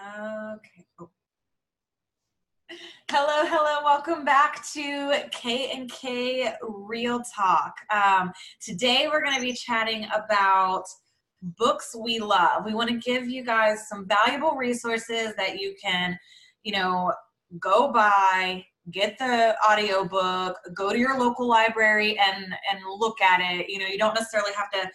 Okay. Oh. Hello. Welcome back to K&K Real Talk. Today we're going to be chatting about books we love. We want to give you guys some valuable resources that you can, go buy, get the audiobook, go to your local library and look at it. You don't necessarily have to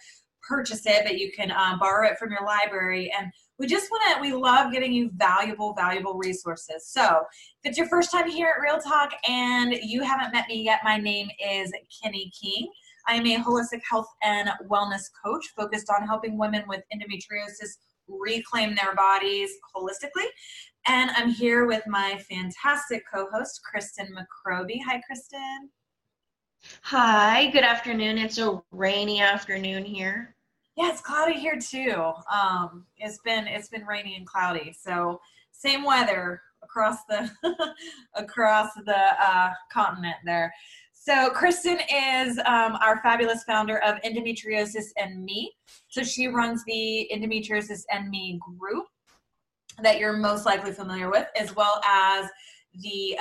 purchase it, but you can borrow it from your library. And we love getting you valuable resources. So if it's your first time here at Real Talk and you haven't met me yet, my name is Kenny King. I am a holistic health and wellness coach focused on helping women with endometriosis reclaim their bodies holistically. And I'm here with my fantastic co-host, Kristen McCroby. Hi, Kristen. Hi, good afternoon. It's a rainy afternoon here. Yeah, it's cloudy here too. It's been rainy and cloudy, so same weather across the continent there. So Kristen is our fabulous founder of Endometriosis and Me. So she runs the Endometriosis and Me group that you're most likely familiar with, as well as the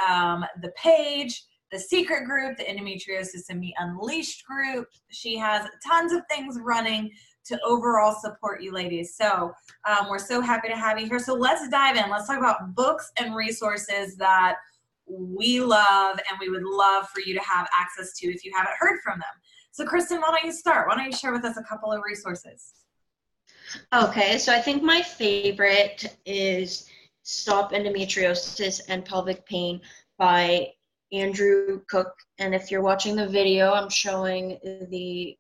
page, the secret group, the Endometriosis and Me Unleashed group. She has tons of things running to overall support you ladies. So we're so happy to have you here. So let's dive in. Let's talk about books and resources that we love and we would love for you to have access to if you haven't heard from them. So Kristen, why don't you start? Why don't you share with us a couple of resources? Okay, so I think my favorite is Stop Endometriosis and Pelvic Pain by Andrew Cook. And if you're watching the video, I'm showing the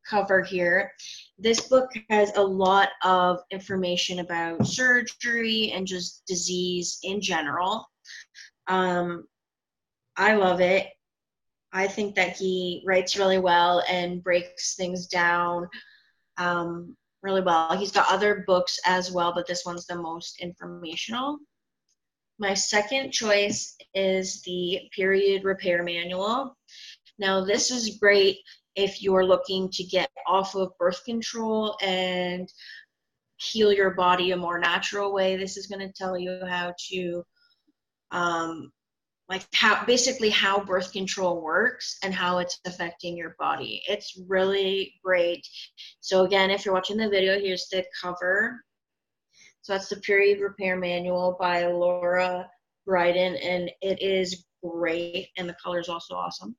cover here. This book has a lot of information about surgery and just disease in general. I love it. I think that he writes really well and breaks things down really well. He's got other books as well, but this one's the most informational. My second choice is the Period Repair Manual. Now, this is great if you're looking to get off of birth control and heal your body a more natural way. This is going to tell you how to, how birth control works and how it's affecting your body. It's really great. So again, if you're watching the video, here's the cover. So that's the Period Repair Manual by Laura Bryden, and it is great, and the color is also awesome.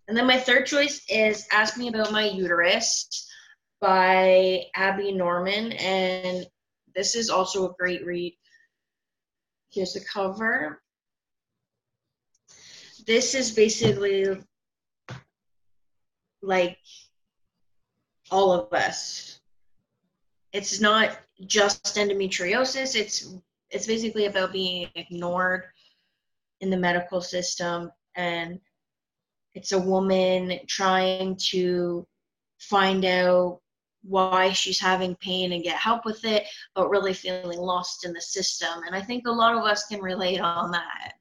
And then my third choice is Ask Me About My Uterus by Abby Norman, and this is also a great read. Here's the cover. This is basically like all of us. It's not just endometriosis. It's basically about being ignored in the medical system, and it's a woman trying to find out why she's having pain and get help with it, but really feeling lost in the system. And I think a lot of us can relate on that.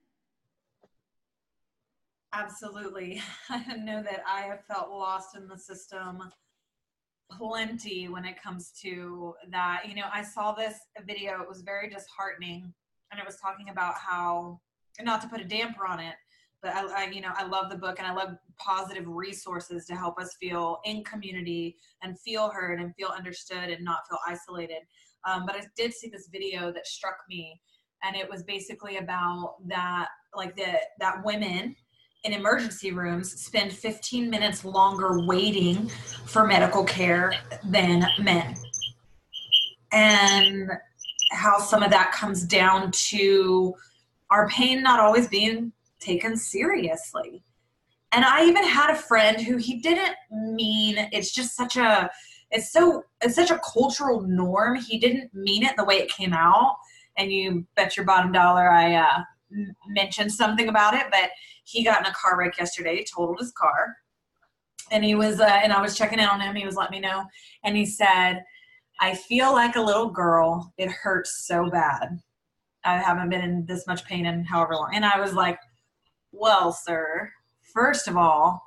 Absolutely. I know that I have felt lost in the system plenty when it comes to that. I saw this video. It was very disheartening, and it was talking about how, not to put a damper on it, but I love the book, and I love positive resources to help us feel in community and feel heard and feel understood and not feel isolated. But I did see this video that struck me, and it was basically about that, that women in emergency rooms spend 15 minutes longer waiting for medical care than men. And how some of that comes down to our pain not always being taken seriously. And I even had a friend who he didn't mean, it's such a cultural norm. He didn't mean it the way it came out. And you bet your bottom dollar I mentioned something about it, but he got in a car wreck yesterday. He totaled his car, and he was, and I was checking in on him. He was letting me know, and he said, "I feel like a little girl. It hurts so bad. I haven't been in this much pain in however long." And I was like, "Well, sir, first of all,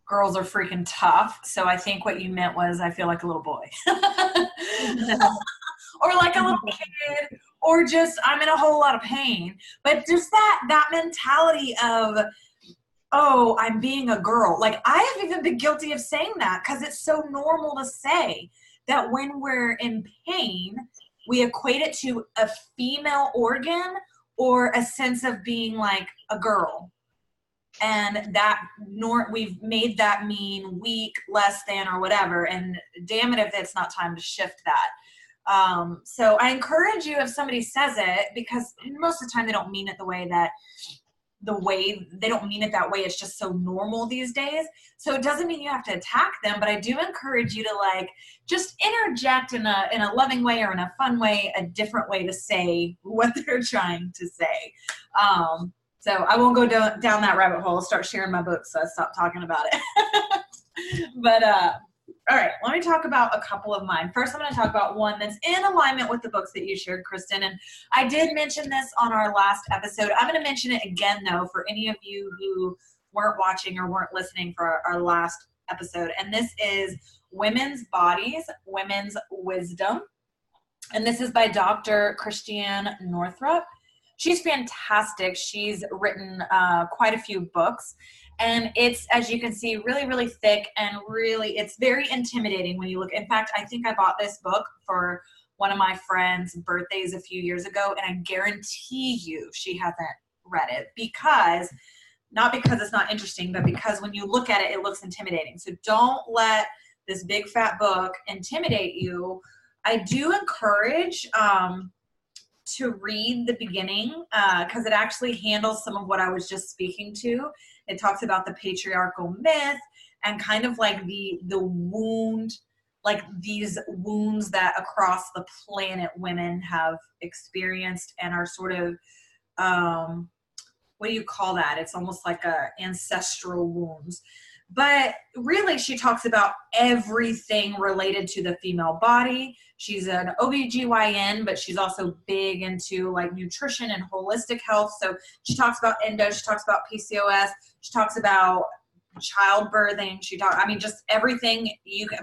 girls are freaking tough. So I think what you meant was, I feel like a little boy." or like a little kid, or just I'm in a whole lot of pain. But just that mentality of, oh, I'm being a girl. Like I have even been guilty of saying that because it's so normal to say that when we're in pain, we equate it to a female organ or a sense of being like a girl. And we've made that mean weak, less than, or whatever. And damn it if it's not time to shift that. So I encourage you if somebody says it, because most of the time they don't mean it they don't mean it that way. It's just so normal these days. So it doesn't mean you have to attack them, but I do encourage you to like just interject in a loving way or in a fun way, a different way to say what they're trying to say. So I won't go down that rabbit hole, start sharing my books, so I stop talking about it. But all right, let me talk about a couple of mine. First, I'm going to talk about one that's in alignment with the books that you shared, Kristen. And I did mention this on our last episode. I'm going to mention it again, though, for any of you who weren't watching or weren't listening for our last episode. And this is Women's Bodies, Women's Wisdom. And this is by Dr. Christiane Northrup. She's fantastic. She's written quite a few books. And it's, as you can see, really, really thick and really, it's very intimidating when you look. In fact, I think I bought this book for one of my friends' birthdays a few years ago, and I guarantee you she hasn't read it not because it's not interesting, but because when you look at it, it looks intimidating. So don't let this big fat book intimidate you. I do encourage to read the beginning because it actually handles some of what I was just speaking to. It talks about the patriarchal myth and kind of like the wound, like these wounds that across the planet women have experienced and are sort of, what do you call that? It's almost like ancestral wounds. But really, she talks about everything related to the female body. She's an OBGYN, but she's also big into like nutrition and holistic health. So she talks about endo, she talks about PCOS, she talks about childbirthing, just everything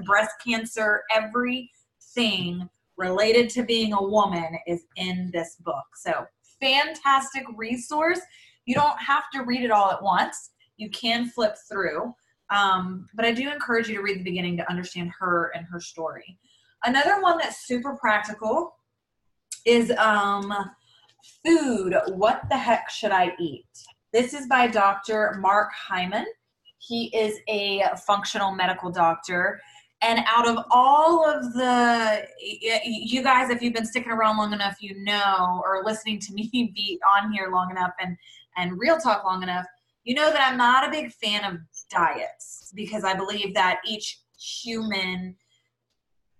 breast cancer, everything related to being a woman is in this book. So fantastic resource. You don't have to read it all at once. You can flip through. But I do encourage you to read the beginning to understand her and her story. Another one that's super practical is food. What the heck should I eat? This is by Dr. Mark Hyman. He is a functional medical doctor. And out of all of you guys, if you've been sticking around long enough, you know, or listening to me be on here long enough and Real Talk long enough, you know that I'm not a big fan of diets because I believe that each human,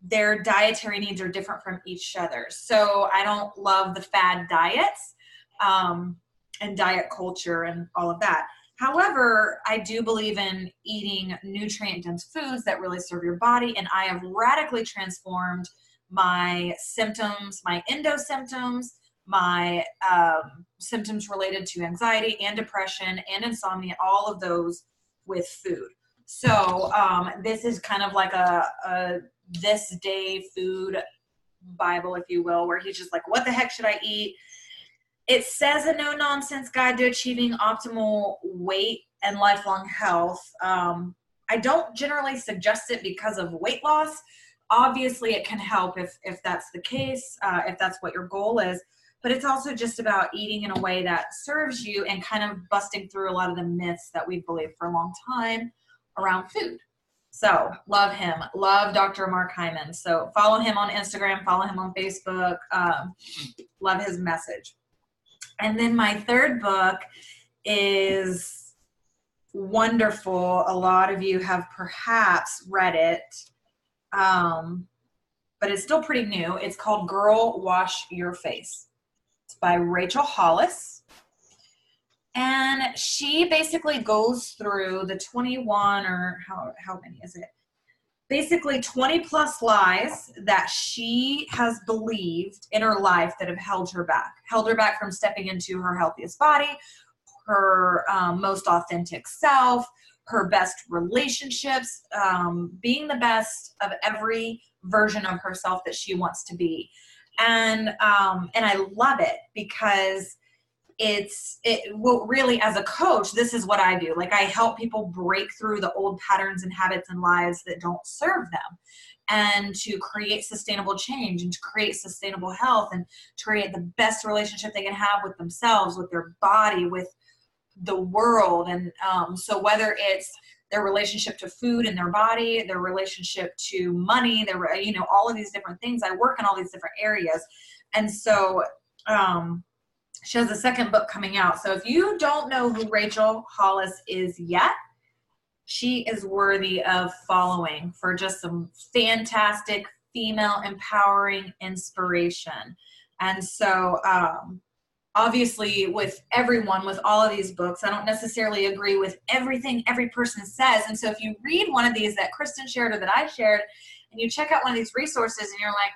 their dietary needs are different from each other. So I don't love the fad diets and diet culture and all of that. However, I do believe in eating nutrient-dense foods that really serve your body, and I have radically transformed my symptoms, my endo symptoms, my symptoms related to anxiety and depression and insomnia, all of those with food. So this is kind of like a this day food Bible, if you will, where he's just like, what the heck should I eat? It says a no-nonsense guide to achieving optimal weight and lifelong health. I don't generally suggest it because of weight loss. Obviously, it can help if that's the case, if that's what your goal is. But it's also just about eating in a way that serves you and kind of busting through a lot of the myths that we've believed for a long time around food. So love him. Love Dr. Mark Hyman. So follow him on Instagram, follow him on Facebook. Love his message. And then my third book is wonderful. A lot of you have perhaps read it, but it's still pretty new. It's called Girl, Wash Your Face. It's by Rachel Hollis. And she basically goes through the 21 or how many is it? Basically 20 plus lies that she has believed in her life that have held her back from stepping into her healthiest body, her most authentic self, her best relationships, being the best of every version of herself that she wants to be. And I love it because well, really, as a coach, this is what I do. Like, I help people break through the old patterns and habits and lives that don't serve them, and to create sustainable change, and to create sustainable health, and to create the best relationship they can have with themselves, with their body, with the world. And so whether it's their relationship to food and their body, their relationship to money, their, all of these different things, I work in all these different areas. And so she has a second book coming out. So if you don't know who Rachel Hollis is yet, she is worthy of following for just some fantastic female empowering inspiration. And so obviously, with everyone, with all of these books, I don't necessarily agree with everything every person says. And so if you read one of these that Kristen shared or that I shared, and you check out one of these resources and you're like,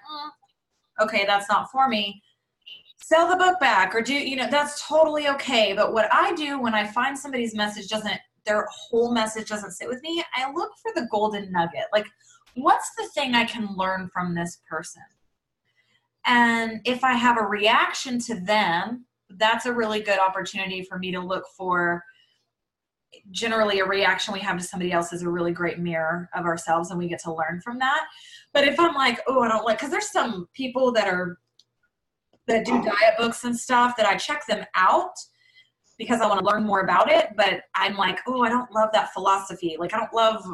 okay, that's not for me, sell the book back, or that's totally okay. But what I do when I find somebody's message their whole message doesn't sit with me, I look for the golden nugget. Like, what's the thing I can learn from this person? And if I have a reaction to them, that's a really good opportunity for me to look for. Generally, a reaction we have to somebody else is a really great mirror of ourselves, and we get to learn from that. But if I'm like, oh, I don't like, because there's some people that do diet books and stuff that I check them out because I want to learn more about it. But I'm like, oh, I don't love that philosophy. Like, I don't love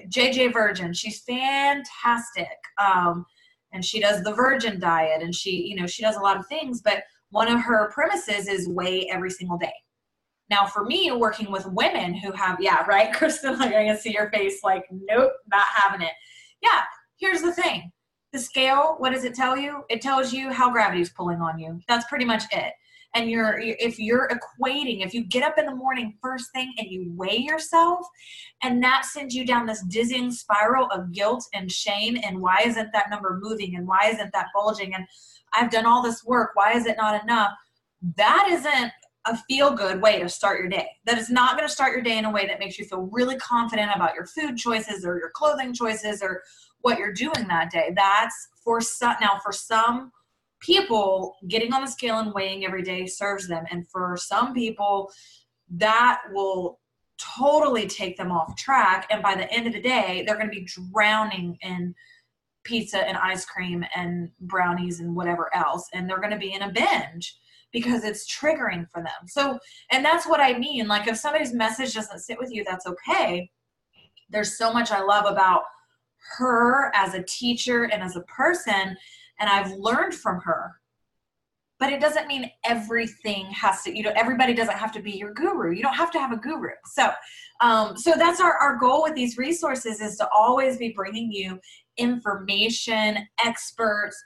JJ Virgin. She's fantastic. And she does the Virgin diet, and she does a lot of things. But one of her premises is weigh every single day. Now, for me, working with women who have, yeah, right, Kristen, like, I can see your face like, nope, not having it. Yeah, here's the thing. The scale, what does it tell you? It tells you how gravity's pulling on you. That's pretty much it. And if you get up in the morning first thing and you weigh yourself, and that sends you down this dizzying spiral of guilt and shame, and why isn't that number moving, and why isn't that bulging, and I've done all this work, why is it not enough? That isn't a feel-good way to start your day. That is not going to start your day in a way that makes you feel really confident about your food choices or your clothing choices or what you're doing that day. That's for some people, getting on the scale and weighing every day serves them. And for some people, that will totally take them off track. And by the end of the day, they're going to be drowning in pizza and ice cream and brownies and whatever else. And they're going to be in a binge because it's triggering for them. So, and that's what I mean. Like, if somebody's message doesn't sit with you, that's okay. There's so much I love about her as a teacher and as a person, and I've learned from her. But it doesn't mean everything has to, everybody doesn't have to be your guru. You don't have to have a guru. So that's our goal with these resources, is to always be bringing you information, experts,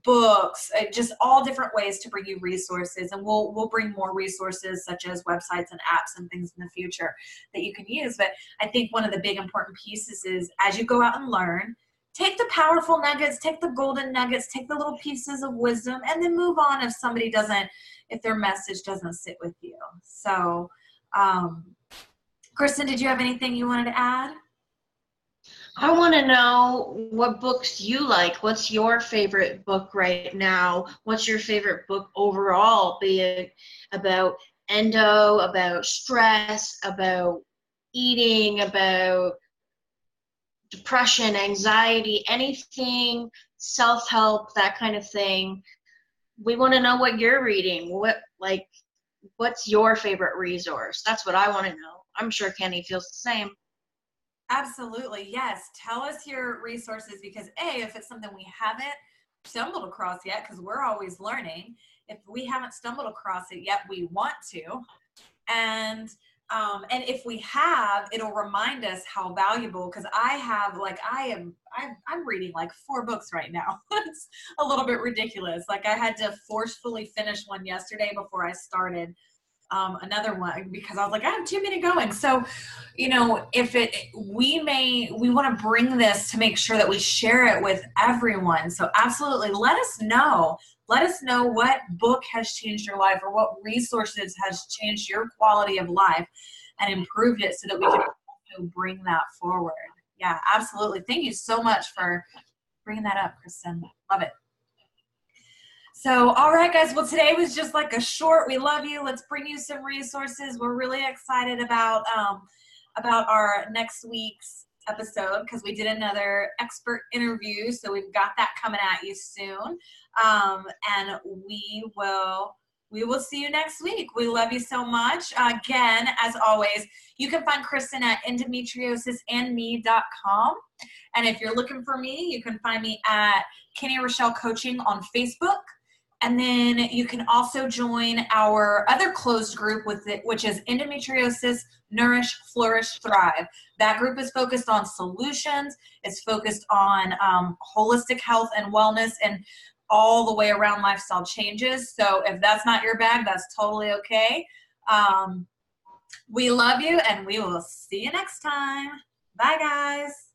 books, just all different ways to bring you resources. And we'll bring more resources such as websites and apps and things in the future that you can use. But I think one of the big important pieces is, as you go out and learn, take the powerful nuggets, take the golden nuggets, take the little pieces of wisdom, and then move on if their message doesn't sit with you. So, Kristen, did you have anything you wanted to add? I want to know what books you like. What's your favorite book right now? What's your favorite book overall, be it about endo, about stress, about eating, about depression, anxiety, anything, self-help, that kind of thing. We want to know what you're reading. What's your favorite resource? That's what I want to know. I'm sure Kenny feels the same. Absolutely. Yes. Tell us your resources, because if it's something we haven't stumbled across yet, because we're always learning, if we haven't stumbled across it yet, we want to. And if we have, it'll remind us how valuable, because I'm reading like 4 books right now. It's a little bit ridiculous. Like, I had to forcefully finish one yesterday before I started another one, because I was like, I have too many going. So, we want to bring this to make sure that we share it with everyone. So absolutely, let us know. Let us know what book has changed your life, or what resources has changed your quality of life and improved it, so that we can also bring that forward. Yeah, absolutely. Thank you so much for bringing that up, Kristen. Love it. So, all right, guys. Well, today was just like a short. We love you. Let's bring you some resources. We're really excited about our next week's episode because we did another expert interview. So we've got that coming at you soon, and we will see you next week. We love you so much. Again, as always, you can find Kristen at endometriosisandme.com. And if you're looking for me, you can find me at Kenny Rochelle Coaching on Facebook. And then you can also join our other closed group which is Endometriosis, Nourish, Flourish, Thrive. That group is focused on solutions. It's focused on holistic health and wellness and all the way around lifestyle changes. So if that's not your bag, that's totally okay. We love you, and we will see you next time. Bye, guys.